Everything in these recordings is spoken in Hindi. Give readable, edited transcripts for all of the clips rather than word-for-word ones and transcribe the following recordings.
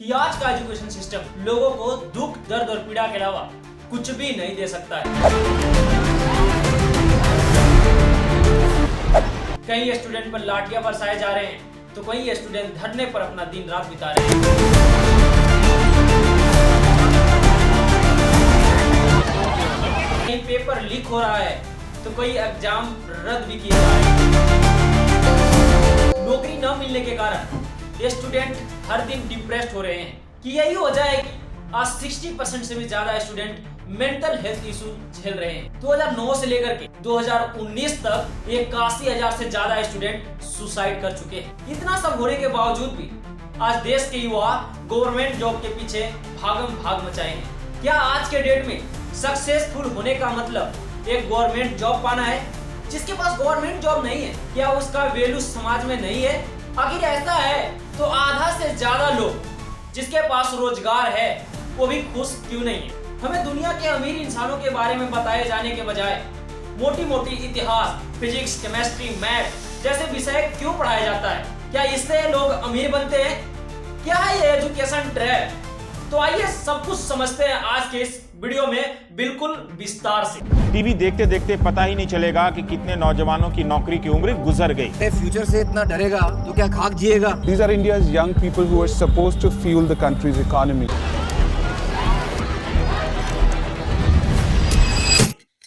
कि आज का एजुकेशन सिस्टम लोगों को दुख, दर्द और पीड़ा के अलावा कुछ भी नहीं दे सकता है। कई स्टूडेंट पर लाठियां बरसाए जा रहे हैं तो कई स्टूडेंट धरने पर अपना दिन रात बिता रहे हैं। कहीं पेपर लीक हो रहा है तो कई एग्जाम रद्द भी किए जा रहे हैं। नौकरी न मिलने के कारण ये स्टूडेंट हर दिन डिप्रेस्ड हो रहे हैं कि यही वजह है कि आज 60% से भी ज्यादा स्टूडेंट मेंटल हेल्थ इशू झेल रहे हैं। 2009 से लेकर के 2019 तक 81,000 से ज्यादा स्टूडेंट सुसाइड कर चुके हैं। इतना सब होने के बावजूद भी आज देश के युवा गवर्नमेंट जॉब के पीछे भागम भाग मचाए हैं। क्या आज के डेट में सक्सेसफुल होने का मतलब एक गवर्नमेंट जॉब पाना है? जिसके पास गवर्नमेंट जॉब नहीं है, क्या उसका वैल्यू समाज में नहीं है? आखिर ऐसा है तो आधा से ज्यादा लोग जिसके पास रोजगार है वो भी खुश क्यों नहीं है? हमें दुनिया के अमीर इंसानों के बारे में बताए जाने के बजाय मोटी मोटी इतिहास, फिजिक्स, केमिस्ट्री, मैथ जैसे विषय क्यों पढ़ाया जाता है? क्या इससे लोग अमीर बनते हैं? क्या है ये एजुकेशन ट्रैप? तो आइए सब कुछ समझते हैं आज के इस वीडियो में बिल्कुल विस्तार से। टीवी देखते देखते पता ही नहीं चलेगा कि कितने नौजवानों की नौकरी की उम्र गुजर गई। फ्यूचर से इतना डरेगा तो क्या खाक जिएगा? These are India's young people who are supposed to fuel the country's economy.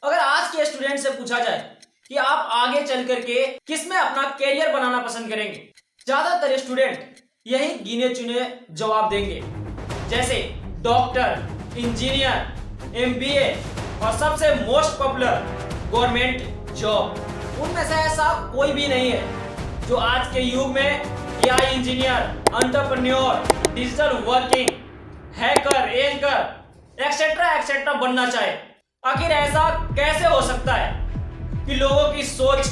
अगर आज के स्टूडेंट से पूछा जाए कि आप आगे चल करके किसमें अपना कैरियर बनाना पसंद करेंगे, ज्यादातर स्टूडेंट यही गिने चुने जवाब देंगे, जैसे डॉक्टर, इंजीनियर, MBA और सबसे मोस्ट पॉपुलर गवर्नमेंट जॉब। उनमें से ऐसा कोई भी नहीं है जो आज के युग में AI engineer, entrepreneur, digital working, hacker, anchor etcetera बनना चाहे। आखिर ऐसा कैसे हो सकता है कि लोगों की सोच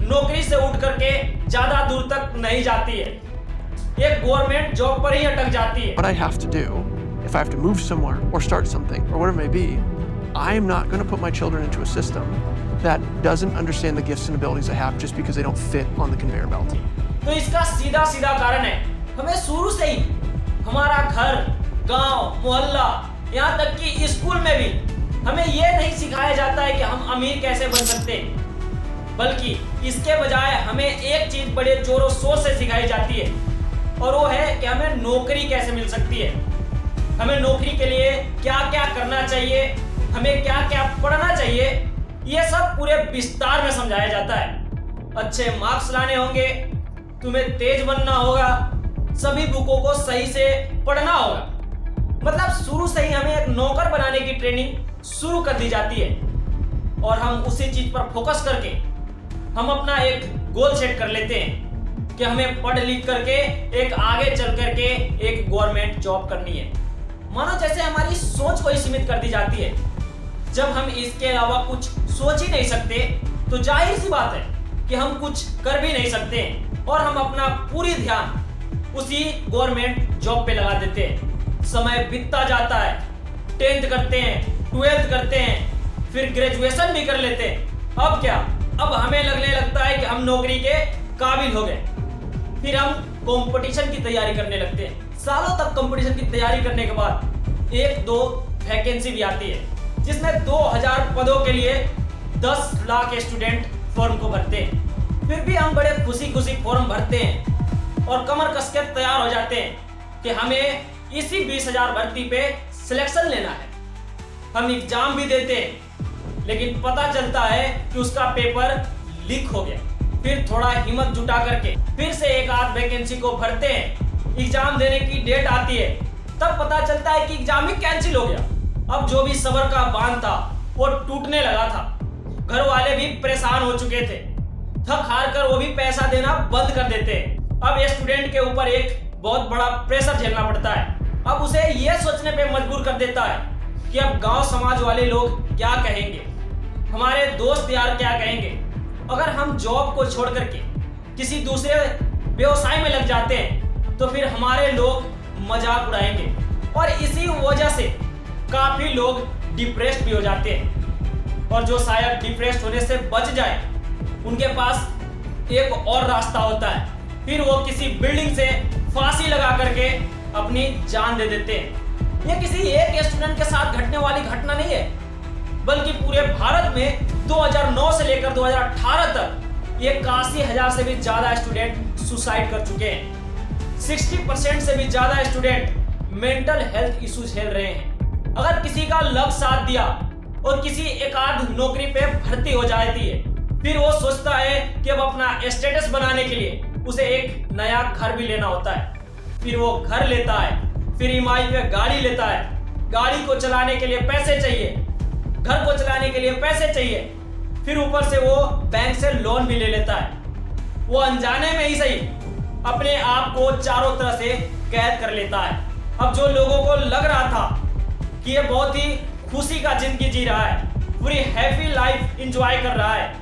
नौकरी से उठ करके ज्यादा दूर तक नहीं जाती है, एक गवर्नमेंट जॉब पर ही अटक जाती है? What I have to do, if I have to move somewhere or start something or whatever it may be, I am not going to put my children into a system that doesn't understand the gifts and abilities I have just because they don't fit on the conveyor belt. तो इसका सीधा सीधा कारण है हमें शुरू से ही हमारा घर, गांव, मोहल्ला, यहाँ तक कि स्कूल में भी हमें ये नहीं सिखाया जाता है कि हम अमीर कैसे बन सकते हैं, बल्कि इसके बजाय हमें एक चीज बड़े जोरों शोर से सिखाई जाती है और वो है कि हमें नौकरी कैसे मिल सकती है, हमें नौकरी के लिए क्या क्या करना चाहिए, हमें क्या क्या पढ़ना चाहिए। ये सब पूरे विस्तार में समझाया जाता है। अच्छे मार्क्स लाने होंगे, तुम्हें तेज बनना होगा, सभी बुकों को सही से पढ़ना होगा। मतलब शुरू से ही हमें एक नौकर बनाने की ट्रेनिंग शुरू कर दी जाती है और हम उसी चीज पर फोकस करके हम अपना एक गोल सेट कर लेते हैं कि हमें पढ़ लिख करके एक आगे चल करके एक गवर्नमेंट जॉब करनी है। मानो जैसे हमारी सोच को ही सीमित कर दी जाती है। जब हम इसके अलावा कुछ सोच ही नहीं सकते तो जाहिर सी बात है कि हम कुछ कर भी नहीं सकते हैं और हम अपना पूरी ध्यान उसी गवर्नमेंट जॉब पे लगा देते हैं। समय बीतता जाता है, 10th करते हैं, 12th करते हैं, फिर ग्रेजुएशन भी कर लेते हैं। अब क्या, अब हमें लगने लगता है कि हम नौकरी के काबिल हो गए। फिर हम कंपटीशन की तैयारी करने लगते हैं। सालों तक कंपटीशन की तैयारी करने के बाद 1-2 वैकेंसी भी आती है जिसमें 2000 पदों के लिए 10 लाख स्टूडेंट फॉर्म को भरते हैं। फिर भी हम बड़े खुशी खुशी फॉर्म भरते हैं और कमर कस के तैयार हो जाते हैं कि हमें इसी 20,000 भर्ती पे सिलेक्शन लेना है। हम एग्जाम भी देते हैं लेकिन पता चलता है कि उसका पेपर लीक हो गया। फिर थोड़ा हिम्मत जुटा करके फिर से एक आध वैकेंसी को भरते हैं। एग्जाम देने की डेट आती है तब पता चलता है कि एग्जाम ही कैंसिल हो गया। अब जो भी सब्र का बांध था वो टूटने लगा था। घर वाले भी परेशान हो चुके थे, थक हार कर वो भी पैसा देना बंद कर देते हैं। अब स्टूडेंट के ऊपर एक बहुत बड़ा प्रेशर झेलना पड़ता है। अब उसे ये सोचने पे मजबूर कर देता है कि अब गांव समाज वाले लोग क्या कहेंगे, हमारे दोस्त यार क्या कहेंगे। अगर हम जॉब को छोड़ करके किसी दूसरे व्यवसाय में लग जाते हैं तो फिर हमारे लोग मजाक उड़ाएंगे और इसी वजह से काफी लोग डिप्रेस्ड भी हो जाते हैं। और जो शायद डिप्रेस्ड होने से बच जाए उनके पास एक और रास्ता होता है, फिर वो किसी बिल्डिंग से फांसी लगा करके अपनी जान दे देते हैं। ये किसी एक स्टूडेंट के साथ घटने वाली घटना नहीं है, बल्कि पूरे भारत में 2009 से लेकर 2018 तक 81,000 से भी ज्यादा स्टूडेंट सुसाइड कर चुके हैं। 60% से भी ज्यादा स्टूडेंट मेंटल हेल्थ इश्यूज झेल रहे हैं। अगर किसी का लक साथ दिया और किसी एक आध नौकरी पे भर्ती हो जाती है, फिर वो सोचता है कि अब अपना स्टेटस बनाने के लिए उसे एक नया घर भी लेना होता है। फिर वो घर लेता है, फिर ईएमआई पे गाड़ी लेता है, गाड़ी को चलाने के लिए पैसे चाहिए, घर को चलाने के लिए पैसे चाहिए, फिर ऊपर से वो बैंक से लोन भी ले लेता है। वो अनजाने में ही सही अपने आप को चारों तरह से कैद कर लेता है। अब जो लोगों को लग रहा था कि ये बहुत ही खुशी का जिंदगी जी रहा है, पूरी हैप्पी लाइफ एंजॉय कर रहा है,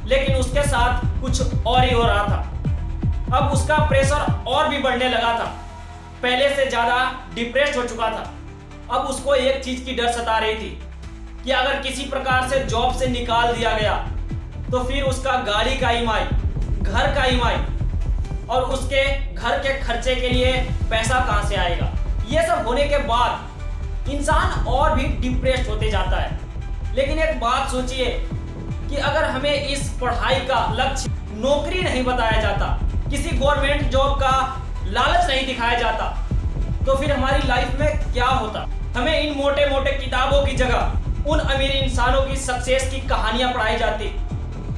लेकिन उसके साथ कुछ और ही हो रहा था। अब उसका प्रेशर और भी बढ़ने लगा था, पहले से ज्यादा डिप्रेस्ड हो चुका था। अब उसको एक चीज की डर सता रही थी कि अगर किसी प्रकार से जॉब से निकाल दिया गया तो फिर उसका गाड़ी का ईएमआई, घर का ईएमआई और उसके घर के खर्चे के लिए पैसा कहां से आएगा। ये सब होने के बाद इंसान और भी डिप्रेस्ड होते जाता है। लेकिन एक बात सोचिए कि अगर हमें इस पढ़ाई का लक्ष्य नौकरी नहीं बताया जाता, किसी गवर्नमेंट जॉब का लालच नहीं दिखाया जाता, तो फिर हमारी लाइफ में क्या होता। हमें इन मोटे मोटे किताबों की जगह उन अमीर इंसानों की सक्सेस की कहानियां पढ़ाई जाती,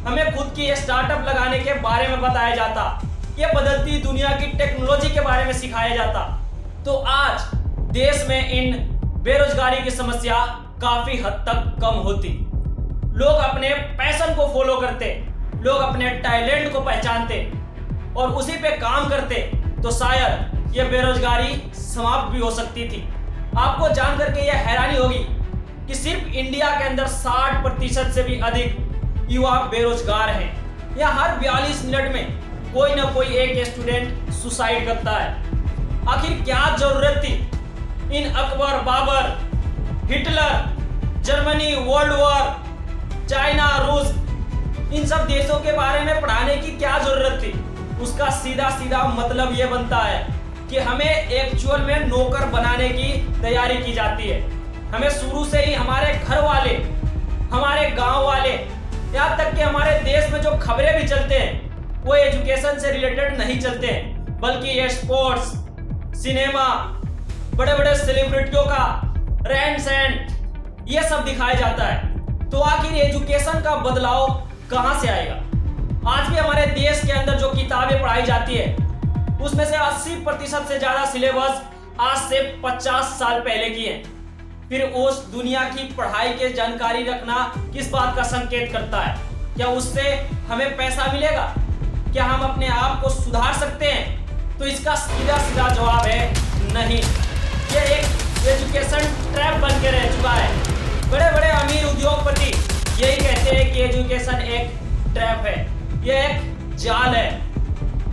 हमें खुद की स्टार्टअप लगाने के बारे में बताया जाता, ये बदलती दुनिया की टेक्नोलॉजी के बारे में सिखाया जाता, तो आज देश में इन बेरोजगारी की समस्या काफी हद तक कम होती। लोग अपने पैशन को फॉलो करते, लोग अपने टैलेंट को पहचानते और उसी पे काम करते, तो शायद ये बेरोजगारी समाप्त भी हो सकती थी। आपको जान करके यह हैरानी होगी कि सिर्फ इंडिया के अंदर 60% से भी अधिक युवा बेरोजगार हैं। या हर 42 मिनट में कोई ना कोई एक स्टूडेंट सुसाइड करता है। आखिर क्या जरूरत थी इन Akbar, Babur, Hitler, Germany, world war, China, रूस, इन सब देशों के बारे में पढ़ाने की क्या जरूरत थी। उसका सीधा सीधा मतलब यह बनता है कि हमें एक्चुअल में नौकर बनाने की तैयारी की जाती है। हमें शुरू से ही हमारे घर वाले, हमारे गांव वाले, यहाँ तक कि हमारे देश में जो खबरें भी चलते हैं वो एजुकेशन से रिलेटेड नहीं चलते हैं, बल्कि ये स्पोर्ट्स, सिनेमा, बड़े बड़े सेलिब्रिटियों का रहन सहन, ये सब दिखाया जाता है। तो आखिर एजुकेशन का बदलाव कहां से आएगा। आज भी हमारे देश के अंदर जो किताबें पढ़ाई जाती है उसमें से 80% से ज्यादा सिलेबस आज से 50 साल पहले की है। फिर उस दुनिया की पढ़ाई के जानकारी रखना किस बात का संकेत करता है। क्या उससे हमें पैसा मिलेगा? क्या हम अपने आप को सुधार सकते हैं? तो इसका सीधा सीधा जवाब है नहीं। ये एक एजुकेशन ट्रैप बन के रह चुका है। बड़े बड़े अमीर उद्योगपति यही कहते हैं कि एजुकेशन एक ट्रैप है, ये एक जाल है,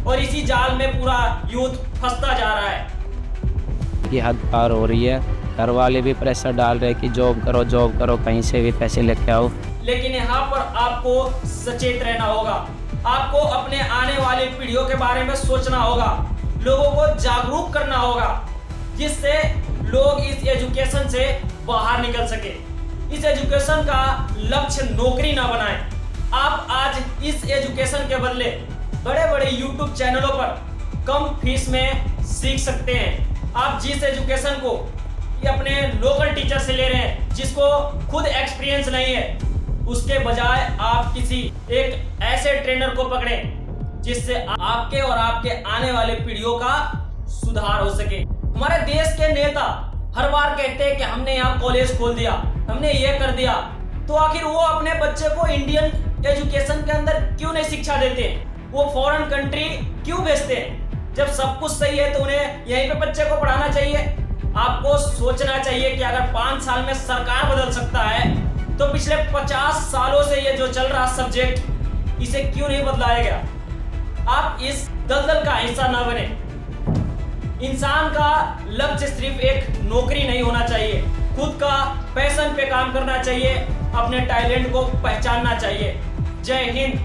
और इसी जाल में पूरा यूथ फंसता जा रहा है। की हद पार हो रही है। घर वाले भी प्रेशर डाल रहे हैं कि जॉब करो, कहीं से भी पैसे लेके आओ। लेकिन यहाँ पर आपको सचेत रहना होगा। आपको अपने आने वाली पीढ़ियों के बारे में सोचना होगा, लोगों को जागरूक करना होगा, जिससे लोग इस एजुकेशन से बाहर निकल सके। इस एजुकेशन का लक्ष्य नौकरी ना बनाएं। आप आज इस एजुकेशन के बदले बड़े बड़े YouTube चैनलों पर कम फीस में सीख सकते हैं। आप जिस एजुकेशन को ये अपने लोकल टीचर से ले रहे हैं, जिसको खुद एक्सपीरियंस नहीं है, उसके बजाय आप किसी एक ऐसे ट्रेनर को पकड़ें जिससे आपके और आपके आने वाले पीढ़ियों का सुधार हो सके। हमारे देश के नेता हर बार कहते हैं कि हमने यहाँ कॉलेज खोल दिया, हमने ये कर दिया, तो आखिर वो अपने बच्चे को इंडियन एजुकेशन के अंदर क्यों नहीं शिक्षा देते हैं? वो फॉरेन कंट्री क्यों भेजते हैं? जब सब कुछ सही है तो उन्हें यहीं पे बच्चे को पढ़ाना चाहिए। आपको सोचना चाहिए कि अगर 5 साल में सरकार बदल सकता है तो पिछले 50 सालों से ये जो चल रहा सब्जेक्ट, इसे क्यों नहीं बदलाया गया। आप इस दलदल का हिस्सा ना बने। इंसान का लक्ष्य सिर्फ एक नौकरी नहीं होना चाहिए, खुद का पैशन पे काम करना चाहिए, अपने टैलेंट को पहचानना चाहिए। जय हिंद।